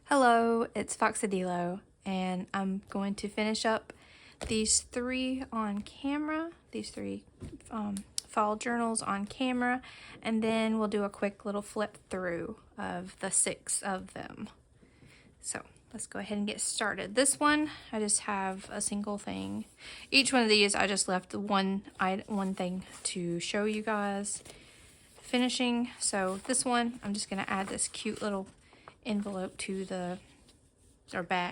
Hello, it's Foxadeello, and I'm going to finish up these three on camera, these three fall journals on camera, and then we'll do a quick little flip through of the 6 of them. So let's go ahead and get started. This one, I just have a single thing. Each one of these, I just left one thing to show you guys finishing. So this one, I'm just going to add this cute little envelope to the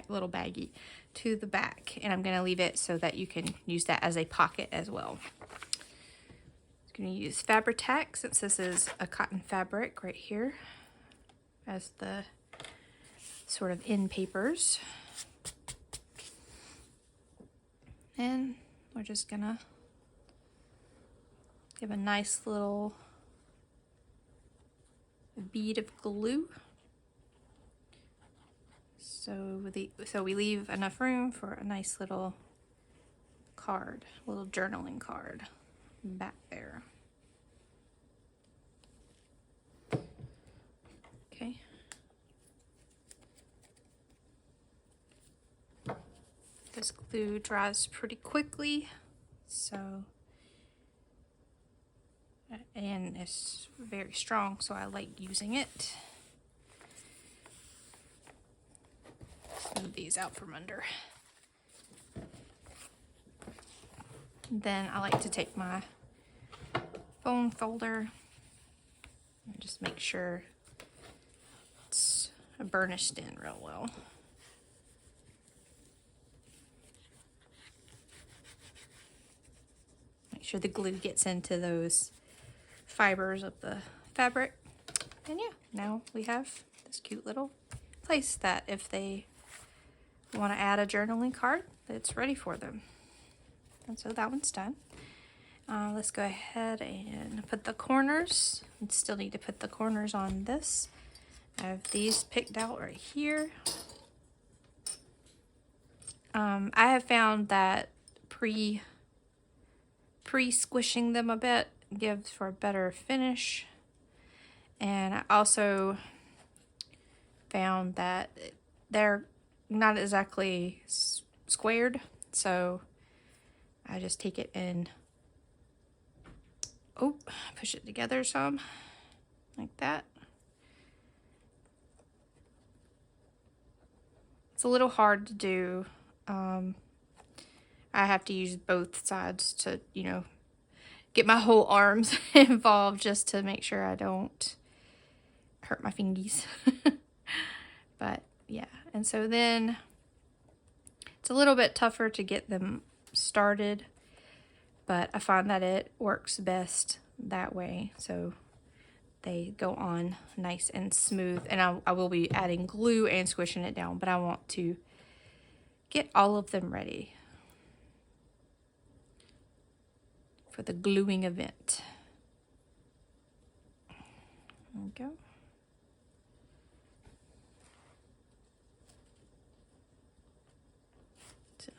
little baggie to the back, and I'm going to leave it so that you can use that as a pocket as well. I'm going to use Fabri-Tac, since this is a cotton fabric right here as the sort of end papers, and we're just gonna give a nice little bead of glue. So we leave enough room for a nice little card, a little journaling card back there. Okay. This glue dries pretty quickly, and it's very strong, so I like using it. Move these out from under. Then I like to take my foam folder and just make sure it's burnished in real well. Make sure the glue gets into those fibers of the fabric. And yeah, now we have this cute little place that if they want to add a journaling card, it's ready for them. And so that one's done. Let's go ahead and put the corners. We still need to put the corners on this. I have these picked out right here. I have found that pre-squishing them a bit gives for a better finish. And I also found that they're not exactly squared, so I just take it and push it together some like that. It's a little hard to do. I have to use both sides to, get my whole arms involved just to make sure I don't hurt my fingies. But yeah, and so then it's a little bit tougher to get them started, but I find that it works best that way. So they go on nice and smooth, and I will be adding glue and squishing it down, but I want to get all of them ready for the gluing event. There we go.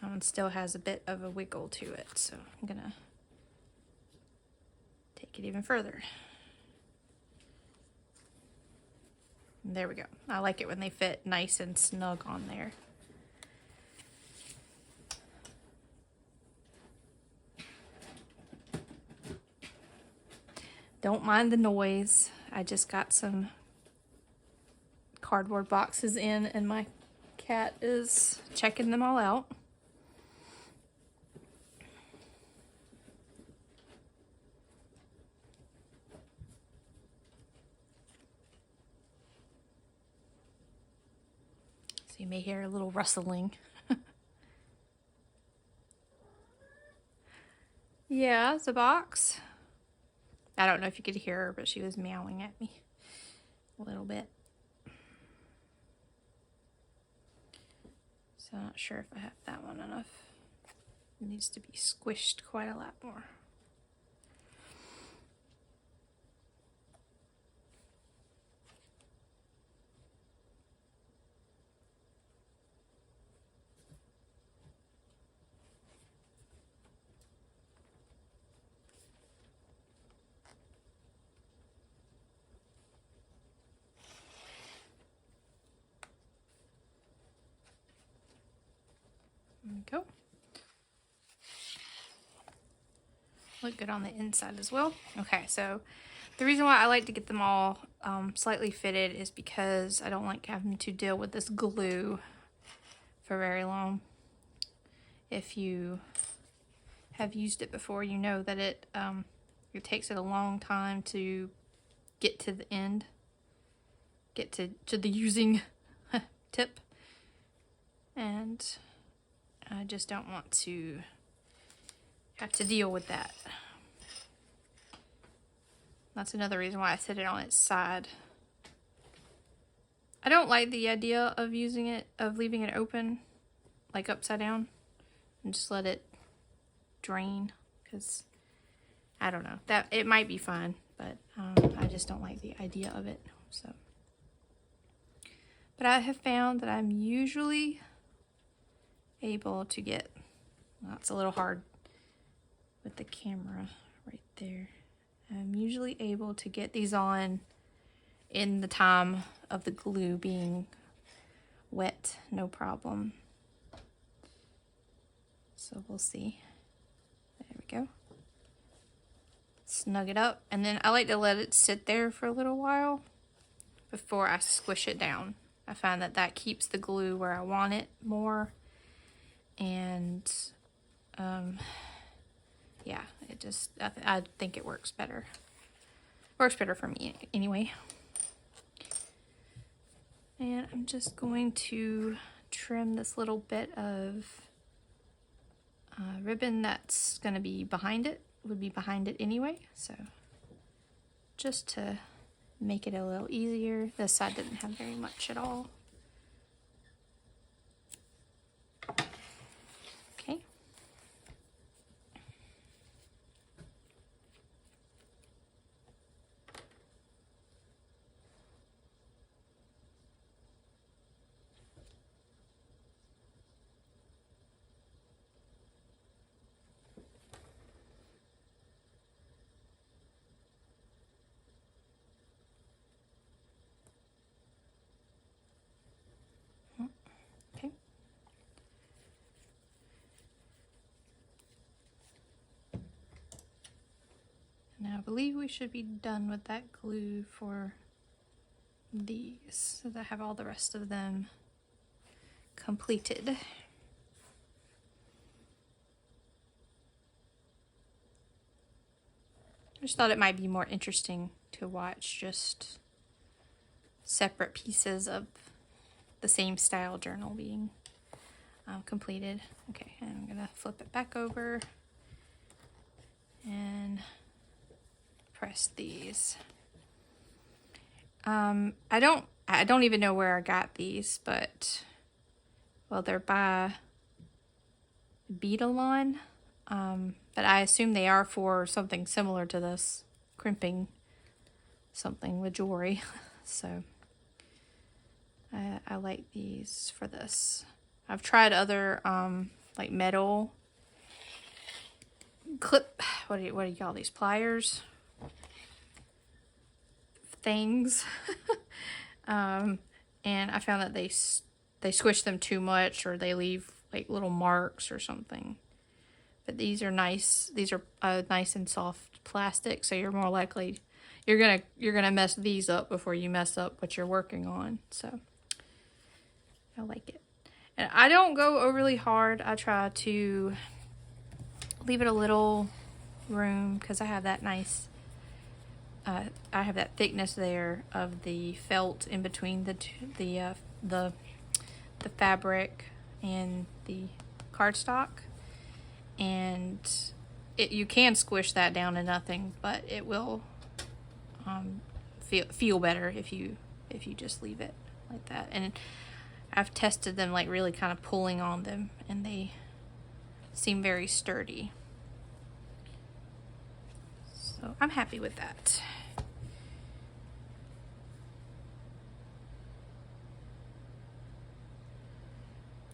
That one still has a bit of a wiggle to it, so I'm gonna take it even further. And there we go. I like it when they fit nice and snug on there. Don't mind the noise. I just got some cardboard boxes in, and my cat is checking them all out. So you may hear a little rustling. Yeah, it's a box. I don't know if you could hear her, but she was meowing at me a little bit. So I'm not sure if I have that one enough. It needs to be squished quite a lot more. we go. Look good on the inside as well. Okay, so the reason why I like to get them all slightly fitted is because I don't like having to deal with this glue for very long. If you have used it before, you know that it takes it a long time to get to the end, get to the using tip, and I just don't want to have to deal with that. That's another reason why I set it on its side. I don't like the idea of leaving it open, like upside down, and just let it drain, because I don't know, that it might be fine, but I just don't like the idea of it. So, but I have found that I'm usually able to get, well, it's a little hard with the camera right there. I'm usually able to get these on in the time of the glue being wet, no problem. So we'll see. There we go. Snug it up, and then I like to let it sit there for a little while before I squish it down. I find that that keeps the glue where I want it more, and yeah, it just, I think it works better. Works better for me anyway. And I'm just going to trim this little bit of ribbon that's going to be behind it, would be behind it anyway. So just to make it a little easier. This side didn't have very much at all. Okay. Okay. Now I believe we should be done with that glue for these, so that I have all the rest of them completed. I just thought it might be more interesting to watch just separate pieces of the same style journal being completed. Okay, and I'm gonna flip it back over and press these. I don't even know where I got these, but well, they're by Beadalon, but I assume they are for something similar to this, crimping something with jewelry. So I like these for this. I've tried other like metal clip, what do you call these, pliers things. And I found that they squish them too much, or they leave like little marks or something. But these are nice. These are nice and soft plastic, so you're more likely you're gonna mess these up before you mess up what you're working on. So I like it. And I don't go overly hard. I try to leave it a little room, because I have that nice I have that thickness there of the felt in between the fabric and the cardstock, and you can squish that down to nothing, but it will feel better if you just leave it like that. And I've tested them like really kind of pulling on them, and they seem very sturdy. So I'm happy with that.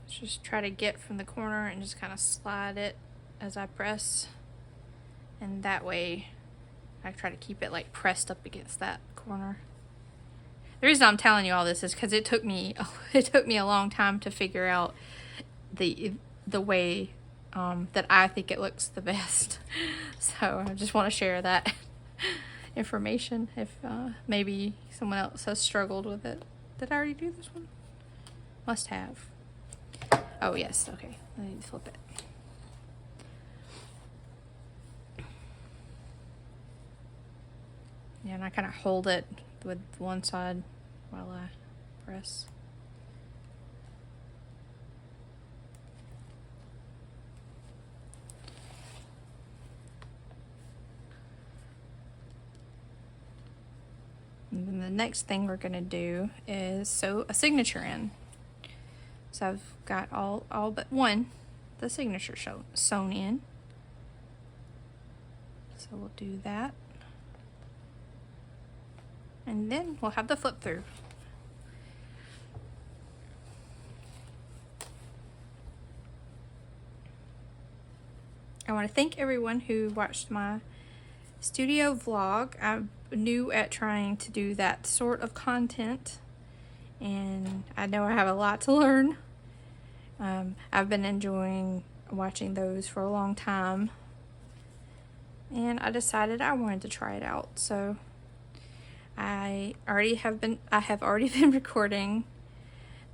Just try to get from the corner and just kind of slide it as I press, and that way I try to keep it like pressed up against that corner. The reason I'm telling you all this is because it took me a long time to figure out the the way that I think it looks the best. So I just want to share that information if maybe someone else has struggled with it. Did I already do this one? Must have. Oh yes, okay. I need to flip it. Yeah, and I kind of hold it with one side while I press. And then the next thing we're going to do is sew a signature in. So I've got all but one, the signature sewn in. So we'll do that. And then we'll have the flip through. I want to thank everyone who watched my studio vlog. I'm new at trying to do that sort of content, and I know I have a lot to learn. I've been enjoying watching those for a long time, and I decided I wanted to try it out. So I have already been recording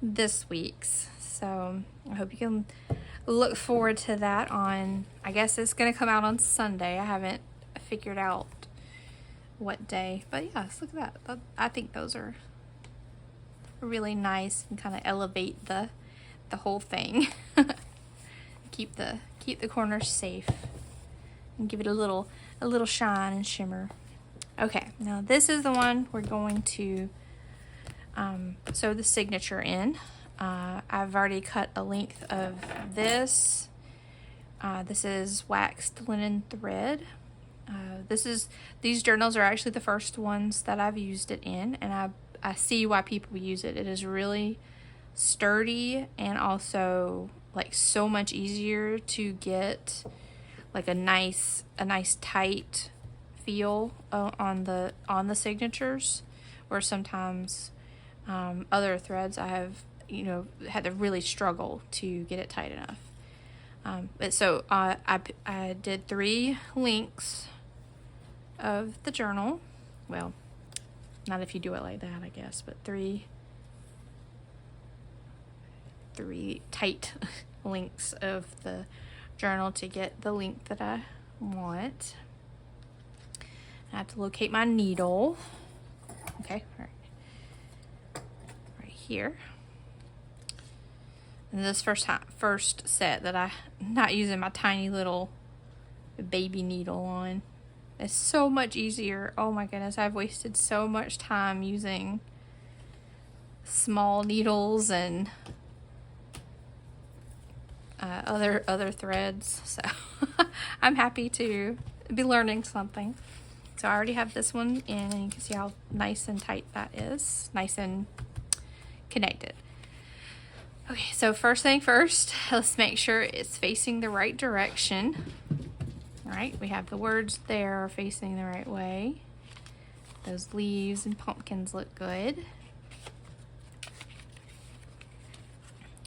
this week's, so I hope you can look forward to that on, I guess it's gonna come out on Sunday. I haven't figured out what day, but yes, look at that. I think those are really nice and kind of elevate the whole thing. keep the corners safe and give it a little shine and shimmer. Okay, now this is the one we're going to sew the signature in. I've already cut a length of this. This is waxed linen thread. These journals are actually the first ones that I've used it in, and I see why people use it. It is really sturdy and also like so much easier to get like a nice tight feel on the signatures, where sometimes other threads I have had to really struggle to get it tight enough. But so I did 3 links of the journal. Well, not if you do it like that, I guess, but 3 tight links of the journal to get the length that I want. I have to locate my needle. Okay, right here. And this first set that I'm not using my tiny little baby needle on. It's so much easier. Oh my goodness, I've wasted so much time using small needles and other threads. So I'm happy to be learning something. So I already have this one in, and you can see how nice and tight that is. Nice and connected. Okay, so first thing first, let's make sure it's facing the right direction. All right, we have the words there are facing the right way. Those leaves and pumpkins look good.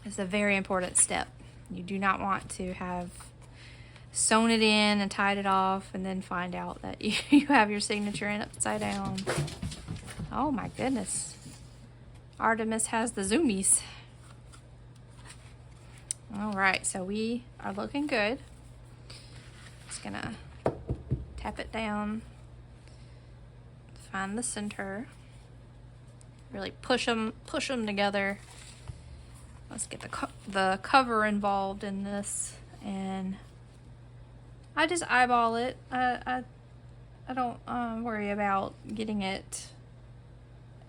It's a very important step. You do not want to have sewn it in and tied it off and then find out that you have your signature in upside down. Oh my goodness. Artemis has the zoomies. All right, so we are looking good. Just gonna tap it down, find the center, really push them together. Let's get the cover involved in this, and I just eyeball it. I don't worry about getting it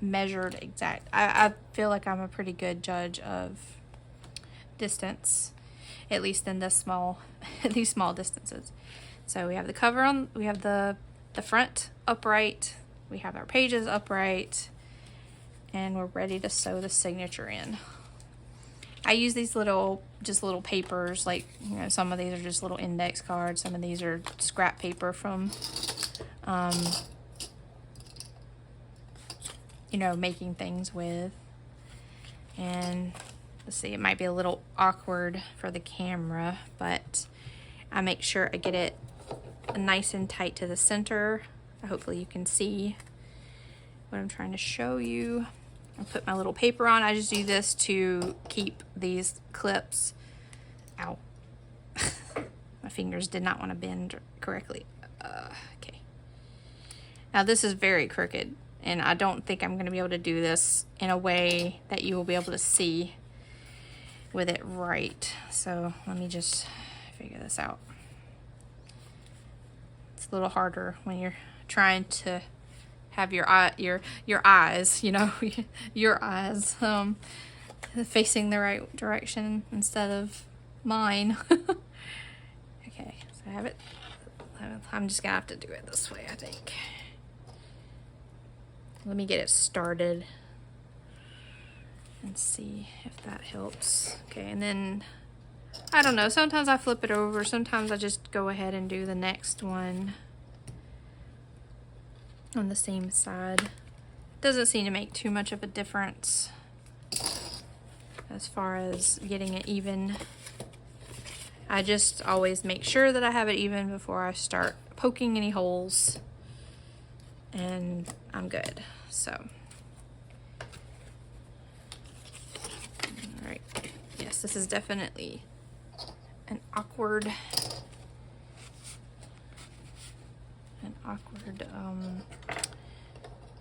measured exact. I feel like I'm a pretty good judge of distance, at least in this these small distances. So we have the cover on, we have the front upright, we have our pages upright, and we're ready to sew the signature in. I use these little papers, like, some of these are just little index cards, some of these are scrap paper from making things with. And let's see, it might be a little awkward for the camera, but I make sure I get it nice and tight to the center. Hopefully you can see what I'm trying to show you. I put my little paper on. I just do this to keep these clips out. My fingers did not want to bend correctly. Okay. Now this is very crooked, and I don't think I'm going to be able to do this in a way that you will be able to see with it right. So let me just figure this out. It's a little harder when you're trying to have your eyes, you know, your eyes facing the right direction instead of mine. Okay, so I have it. I'm just gonna have to do it this way, I think. Let me get it started and see if that helps. Okay, and then I don't know, sometimes I flip it over, sometimes I just go ahead and do the next one on the same side. Doesn't seem to make too much of a difference as far as getting it even. I just always make sure that I have it even before I start poking any holes, and I'm good. So, all right, yes, this is definitely an awkward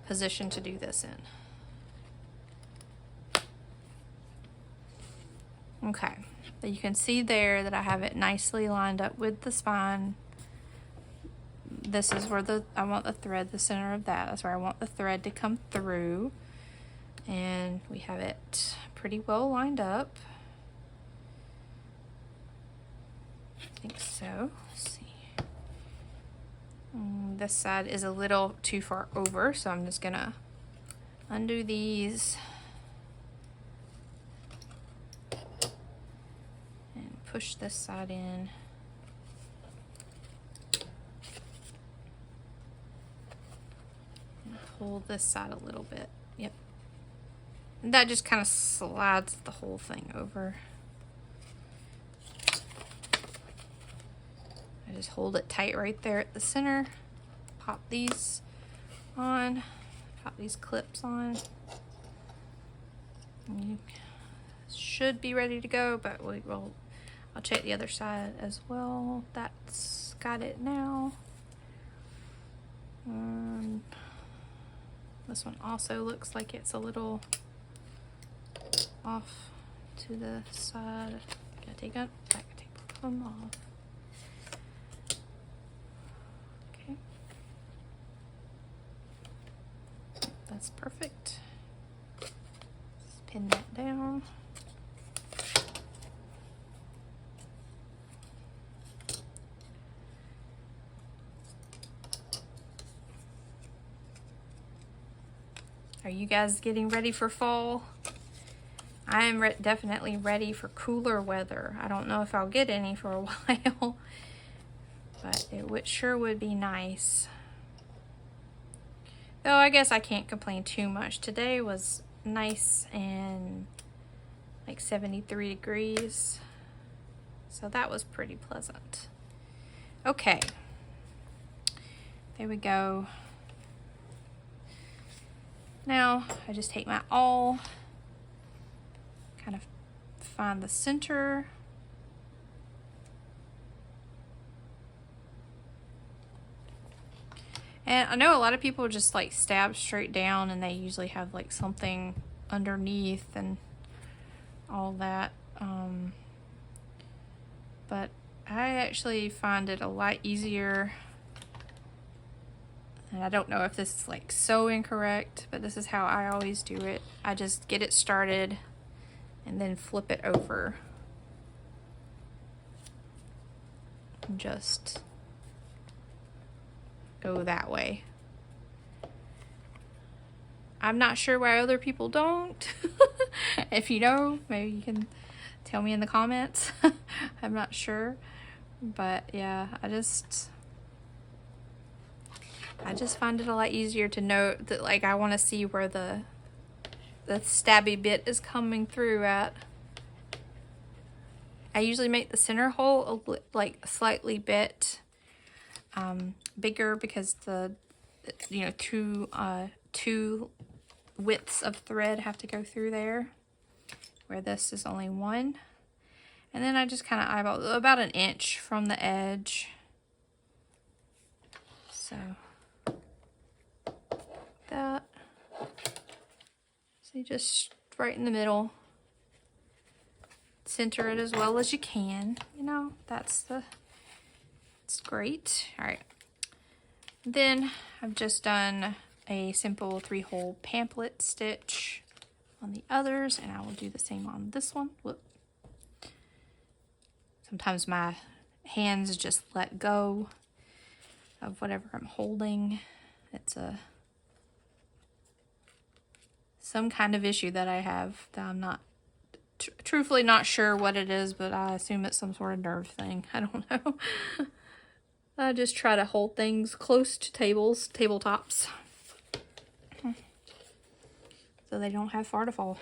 position to do this in. Okay, so you can see there that I have it nicely lined up with the spine. This is where I want the thread, the center of that's where I want the thread to come through. And we have it pretty well lined up. I think so. Let's see. This side is a little too far over, so I'm just gonna undo these and push this side in. And pull this side a little bit. Yep. And that just kind of slides the whole thing over. I just hold it tight right there at the center. Pop these on. Pop these clips on. You should be ready to go, but I'll check the other side as well. That's got it now. This one also looks like it's a little off to the side. Gotta take both of them off. Okay. That's perfect. Just pin that down. Are you guys getting ready for fall? I am definitely ready for cooler weather. I don't know if I'll get any for a while, but it sure would be nice. Though I guess I can't complain too much. Today was nice and like 73 degrees, so that was pretty pleasant. Okay, there we go. Now I just take my awl, kind of find the center. And I know a lot of people just like stab straight down, and they usually have like something underneath and all that. But I actually find it a lot easier. And I don't know if this is like so incorrect, but this is how I always do it. I just get it started and then flip it over. And just go that way. I'm not sure why other people don't. If you know, maybe you can tell me in the comments. I'm not sure. But yeah, I just find it a lot easier to know that, like, I want to see where the stabby bit is coming through at. I usually make the center hole like slightly bit bigger because the, you know, two widths of thread have to go through there, where this is only one. And then I just kind of eyeball about an inch from the edge. So that. So you just right in the middle. Center it as well as you can. You know, it's great. All right. Then I've just done a simple 3-hole pamphlet stitch on the others, and I will do the same on this one. Whoop. Sometimes my hands just let go of whatever I'm holding. It's some kind of issue that I have that I'm not truthfully not sure what it is, but I assume it's some sort of nerve thing. I don't know. I just try to hold things close to tabletops, so they don't have far to fall.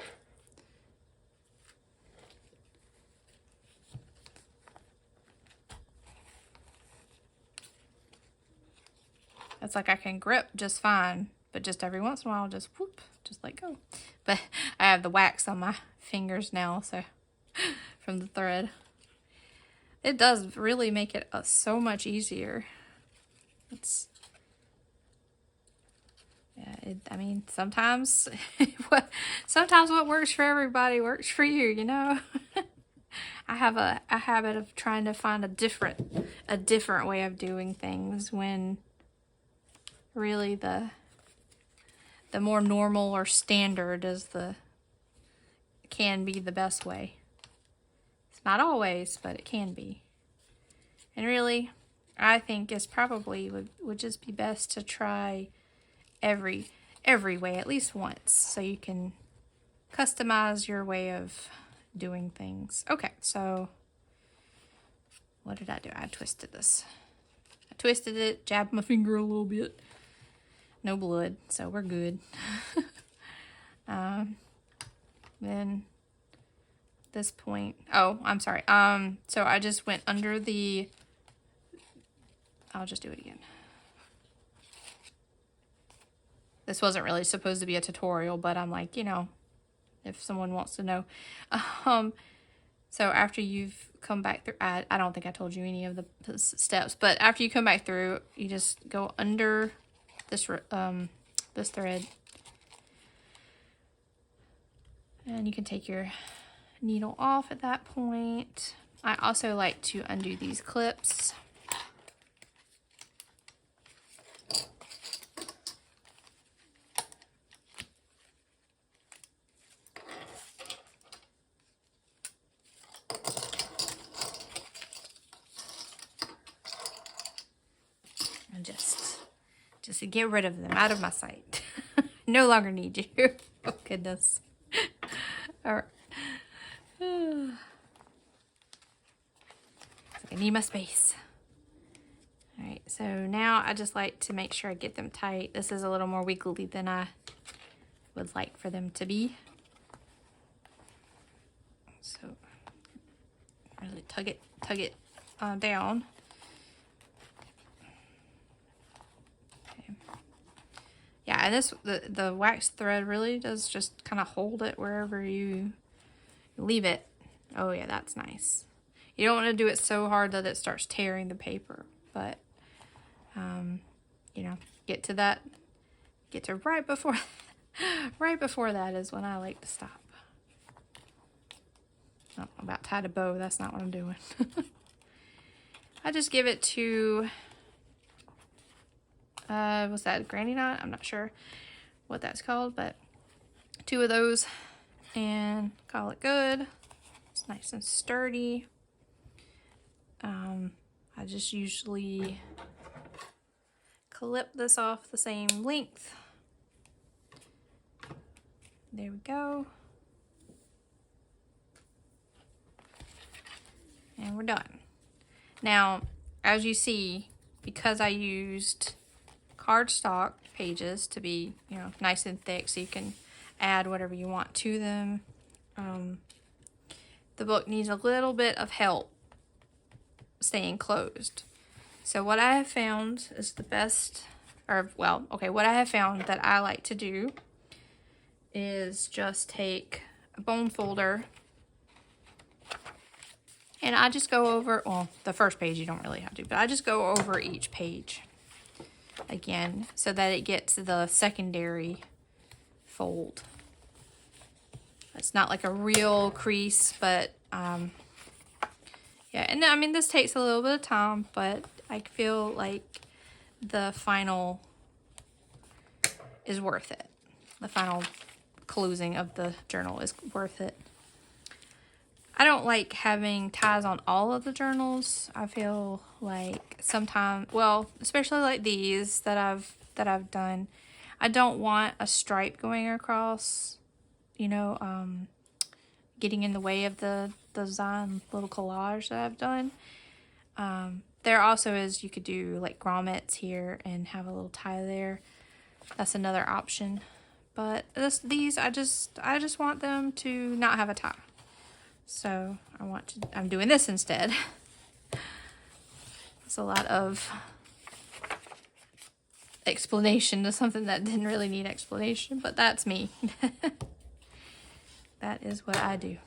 It's like I can grip just fine, but just every once in a while, just whoop, just let go. But I have the wax on my fingers now, so from the thread. It does really make it so much easier. I mean, sometimes what works for everybody works for you, you know. I have a habit of trying to find a different way of doing things, when really the more normal or standard can be the best way. It's not always, but it can be. And really, I think it's probably would just be best to try every way at least once, so you can customize your way of doing things. Okay, so what did I do? I twisted this. I twisted it, jabbed my finger a little bit. No blood, so we're good. Then this point, oh, I'm sorry. So I just went under the, I'll just do it again. This wasn't really supposed to be a tutorial, but I'm like, you know, if someone wants to know. So after you've come back through, I don't think I told you any of the steps, but after you come back through, you just go under this this thread, and you can take your needle off at that point. I also like to undo these clips. And just to get rid of them out of my sight. No longer need you. Oh goodness. All right. It's like I need my space. All right, so now I just like to make sure I get them tight. This is a little more wiggly than I would like for them to be. So really tug it down. Okay. Yeah, and the wax thread really does just kind of hold it wherever you leave it. Oh yeah, that's nice. You don't want to do it so hard that it starts tearing the paper, but you know, get to right before that is when I like to stop. Oh, I'm about to tie a bow. That's not what I'm doing. I just give it to was that granny knot? I'm not sure what that's called, but 2 of those and call it good. It's nice and sturdy. I just usually clip this off the same length. There we go. And we're done. Now, as you see, because I used cardstock pages to be, you know, nice and thick so you can add whatever you want to them, the book needs a little bit of help staying closed. So what I have found is the best, or well, okay, what I have found that I like to do is just take a bone folder and I just go over, well, the first page you don't really have to, but I just go over each page again so that it gets the secondary fold. It's not like a real crease, but yeah, and I mean, this takes a little bit of time, but I feel like the final is worth it. The final closing of the journal is worth it. I don't like having ties on all of the journals. I feel like sometimes, well, especially like these that I've done, I don't want a stripe going across, you know, getting in the way of the design little collage that I've done. There also is, you could do like grommets here and have a little tie there. That's another option. But these, I just want them to not have a tie. So I'm doing this instead. It's a lot of explanation to something that didn't really need explanation, but that's me. That is what I do.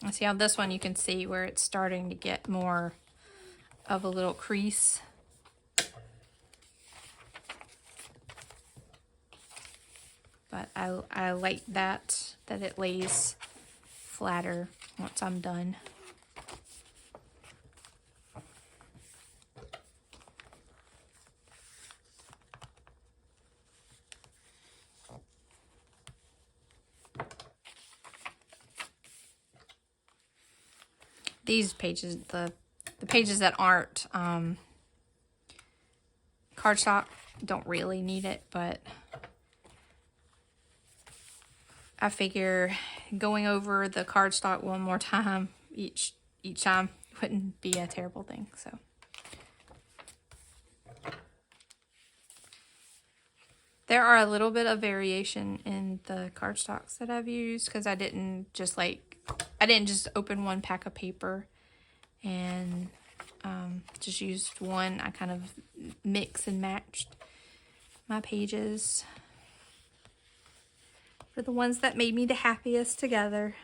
I see on this one you can see where it's starting to get more of a little crease. But I like that it lays flatter once I'm done. These pages, the pages that aren't cardstock don't really need it, but I figure going over the cardstock one more time each time wouldn't be a terrible thing. So there are a little bit of variation in the cardstocks that I've used because I didn't just open one pack of paper and just used one. I kind of mix and matched my pages for the ones that made me the happiest together.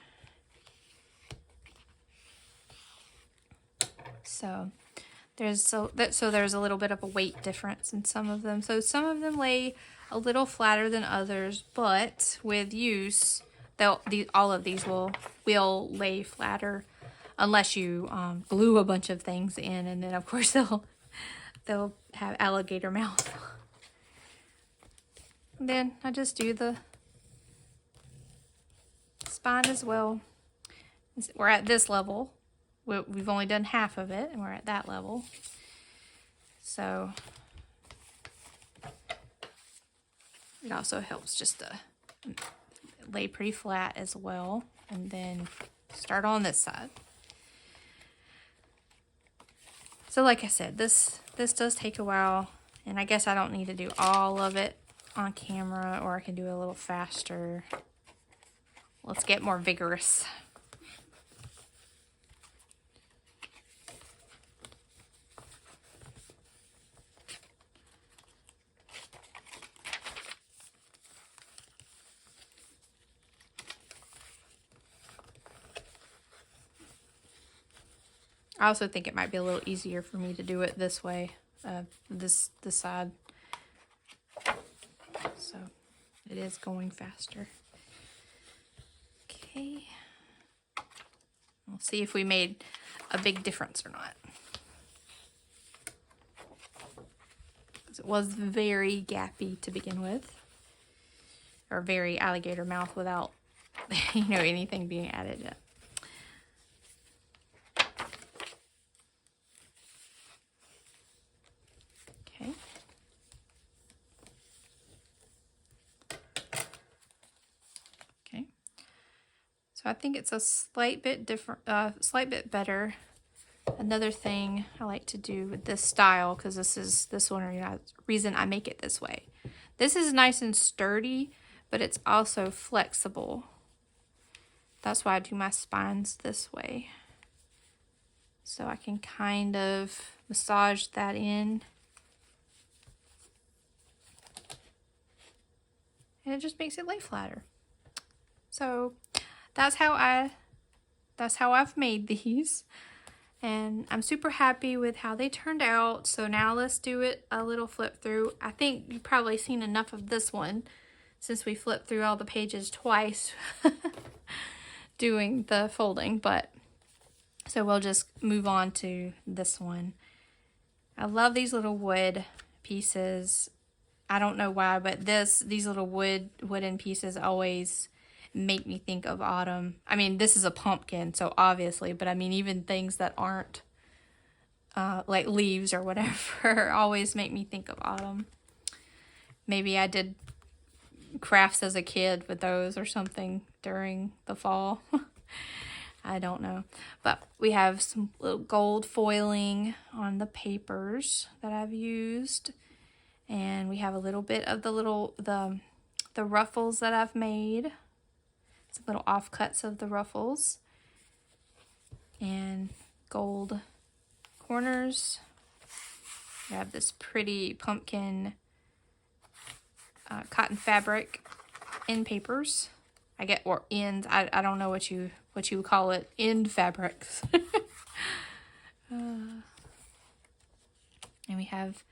So there's a little bit of a weight difference in some of them. So some of them lay a little flatter than others, but with use, all of these will lay flatter unless you glue a bunch of things in, and then of course they'll have alligator mouth. And then I just do the spine as well. We're at this level. We've only done half of it, and we're at that level. So it also helps just to lay pretty flat as well, and then start on this side. So like I said, this does take a while, and I guess I don't need to do all of it on camera, or I can do it a little faster. Let's get more vigorous. I also think it might be a little easier for me to do it this way, this side. So it is going faster. Okay. We'll see if we made a big difference or not. Because it was very gappy to begin with. Or very alligator mouth without, anything being added yet. So I think it's a slight bit different, slight bit better Another thing I like to do with this style, because this one reason I make it this way. This is nice and sturdy, but it's also flexible. That's why I do my spines this way. So I can kind of massage that in. And it just makes it lay flatter. So that's how I've made these. And I'm super happy with how they turned out. So now let's do it a little flip through. I think you've probably seen enough of this one since we flipped through all the pages twice doing the folding. But so we'll just move on to this one. I love these little wood pieces. I don't know why, but these little wooden pieces always make me think of autumn. I mean, this is a pumpkin, so obviously, but I mean, even things that aren't like leaves or whatever always make me think of autumn. Maybe I did crafts as a kid with those or something during the fall. I don't know. But we have some little gold foiling on the papers that I've used. And we have a little bit of the ruffles that I've made. Some little offcuts of the ruffles. And gold corners. We have this pretty pumpkin cotton fabric end papers. Or ends. I don't know what you would call it. End fabrics. And we have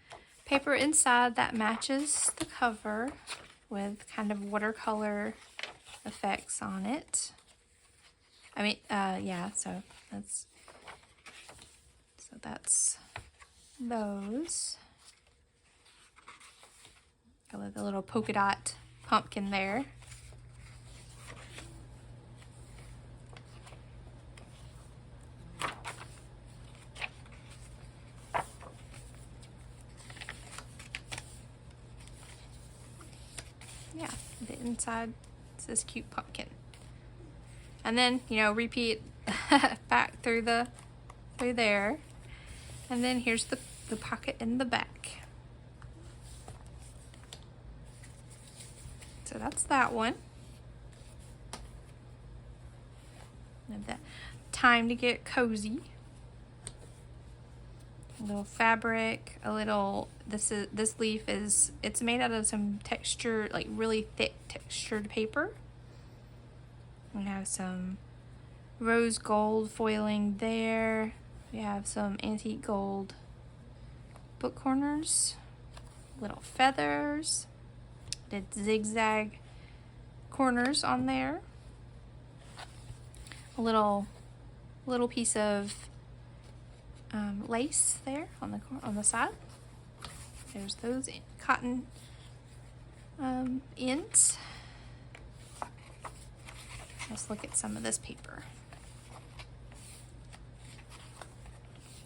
paper inside that matches the cover with kind of watercolor effects on it. I mean, yeah, so that's those. Got the little polka dot pumpkin there. Yeah, the inside says cute pumpkin. And then, repeat back through there. And then here's the pocket in the back. So that's that one. And that time to get cozy. A little fabric, this leaf it's made out of some texture, like really thick textured paper. We have some rose gold foiling there. We have some antique gold book corners, little feathers, did zigzag corners on there. A little piece of lace there on the side. There's those cotton ends. Let's look at some of this paper.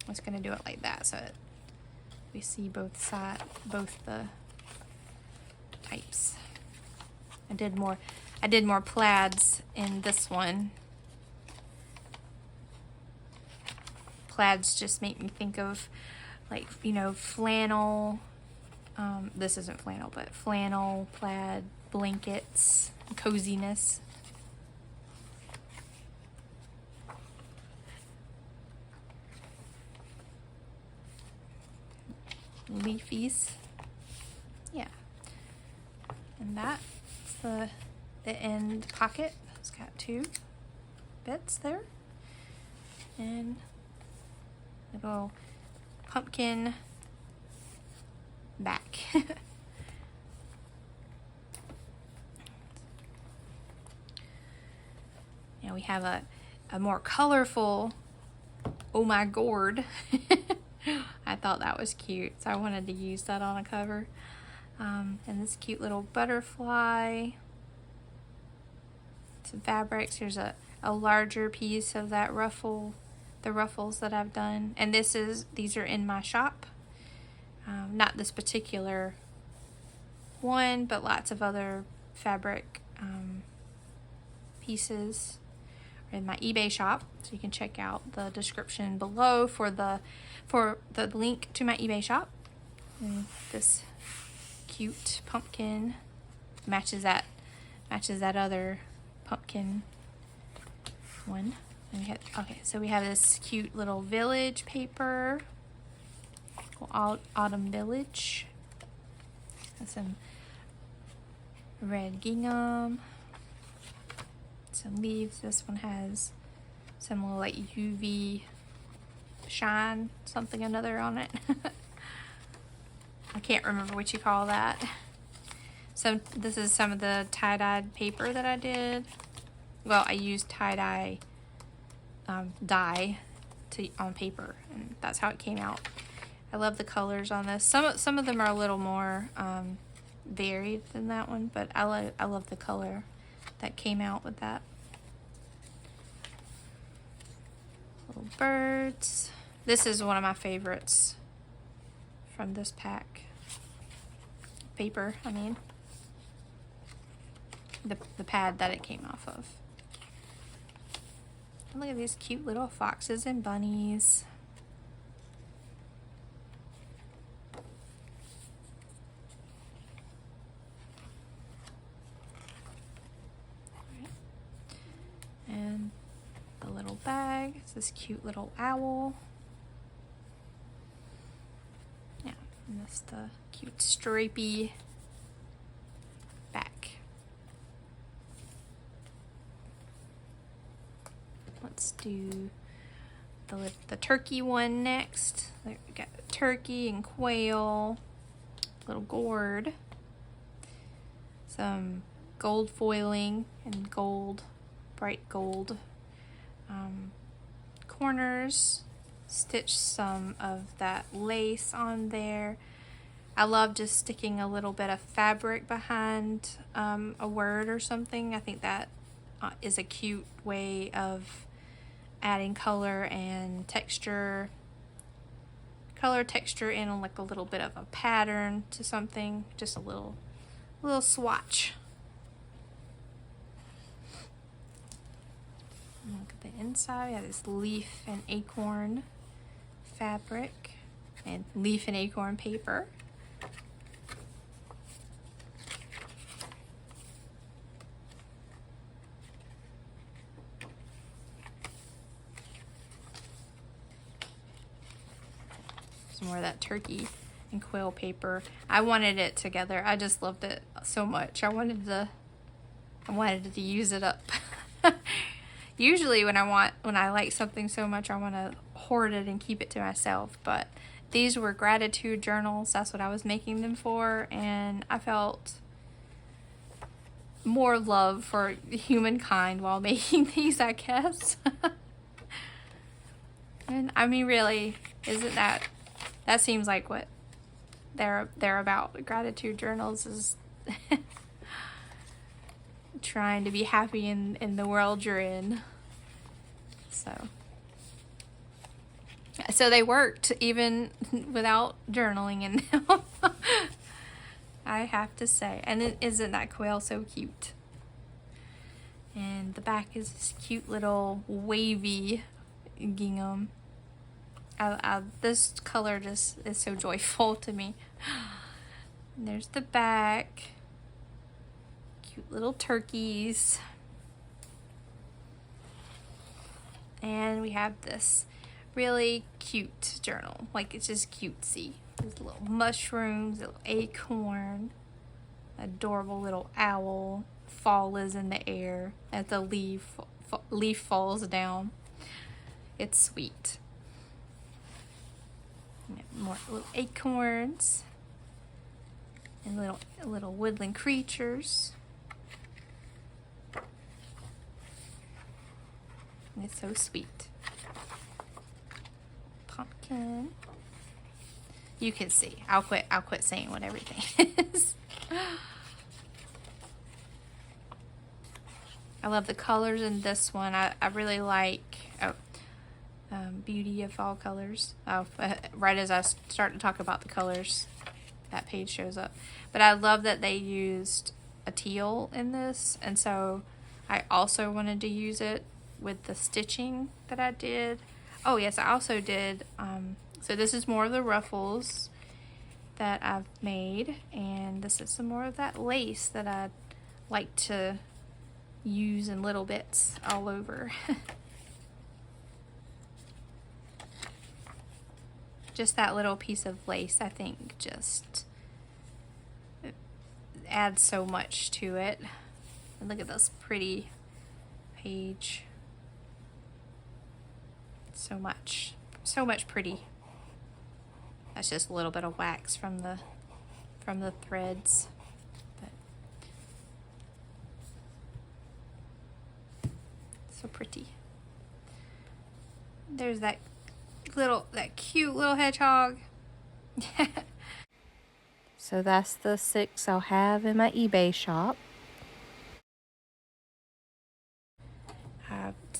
I'm just going to do it like that so we see both the types. I did more plaids in this one. Plaids just make me think of flannel. This isn't flannel, but flannel, plaid, blankets, coziness. Leafies. Yeah. And that's the end pocket. It's got two bits there. And little pumpkin back. Now we have a more colorful oh my gourd. I thought that was cute, so I wanted to use that on a cover. And this cute little butterfly. Some fabrics. Here's a larger piece of that ruffle, the ruffles that I've done. And these are in my shop. Not this particular one, but lots of other fabric pieces in my eBay shop, so you can check out the description below for the link to my eBay shop. And this cute pumpkin matches that other pumpkin one. And we have this cute little village paper, autumn village. And some red gingham, some leaves. This one has some little like UV shine something another on it. I can't remember what you call that. So this is some of the tie-dyed paper that I did. Well, I used tie-dye dye on paper, and that's how it came out. I love the colors on this. Some of them are a little more varied than that one, but I love the color that came out with that. Little birds. This is one of my favorites from this pack. Paper, I mean. The pad that it came off of. And look at these cute little foxes and bunnies. And the little bag, it's this cute little owl. Yeah, and that's the cute stripy back. Let's do the turkey one next. We got turkey and quail, little gourd, some gold foiling and bright gold corners. Stitch some of that lace on there. I love just sticking a little bit of fabric behind a word or something. I think that is a cute way of adding color and texture. Color, texture, and like a little bit of a pattern to something. Just a little swatch. Look at the inside. We have this leaf and acorn fabric and leaf and acorn paper. Some more of that turkey and quail paper. I wanted it together. I just loved it so much. I wanted to use it up. Usually when I like something so much, I want to hoard it and keep it to myself, but these were gratitude journals. That's what I was making them for, and I felt more love for humankind while making these, I guess. And I mean, really, isn't that seems like what they're about. Gratitude journals is trying to be happy in the world you're in. So they worked even without journaling in them. I have to say. And isn't that quail so cute? And the back is this cute little wavy gingham. This color just is so joyful to me. And there's the back. Cute little turkeys. And we have this really cute journal. Like, it's just cutesy. There's little mushrooms, little acorn, adorable little owl. Fall is in the air as the leaf falls down. It's sweet. More little acorns and little woodland creatures. It's so sweet. Pumpkin. You can see. I'll quit saying what everything is. I love the colors in this one. I really like Beauty of Fall Colors. Right as I start to talk about the colors, that page shows up. But I love that they used a teal in this, and so I also wanted to use it with the stitching that I did. Oh yes, I also did, so this is more of the ruffles that I've made, and this is some more of that lace that I like to use in little bits all over. Just that little piece of lace, I think, just adds so much to it. And look at this pretty page. So much pretty. That's just a little bit of wax from the threads. But so pretty. There's that cute little hedgehog. So that's the 6 I'll have in my eBay shop.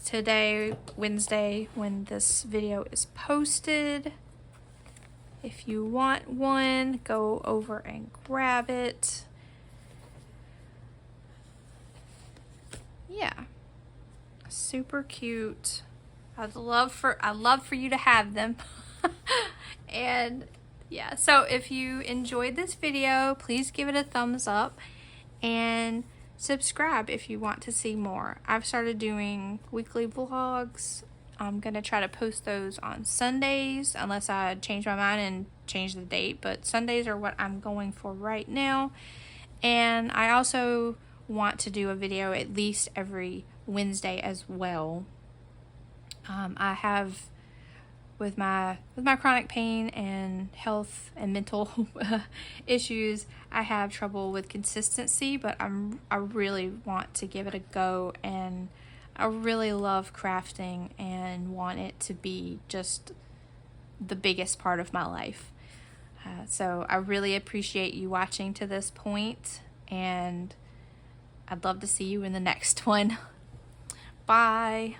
Today, Wednesday, when this video is posted, if you want one, go over and grab it. Yeah, super cute. I'd love for you to have them. And yeah, so if you enjoyed this video, please give it a thumbs up and subscribe if you want to see more. I've started doing weekly vlogs. I'm gonna try to post those on Sundays unless I change my mind and change the date, but Sundays are what I'm going for right now. And I also want to do a video at least every Wednesday as well. I have, with my chronic pain and health and mental issues, I have trouble with consistency, but I really want to give it a go, and I really love crafting and want it to be just the biggest part of my life. So I really appreciate you watching to this point, and I'd love to see you in the next one. Bye.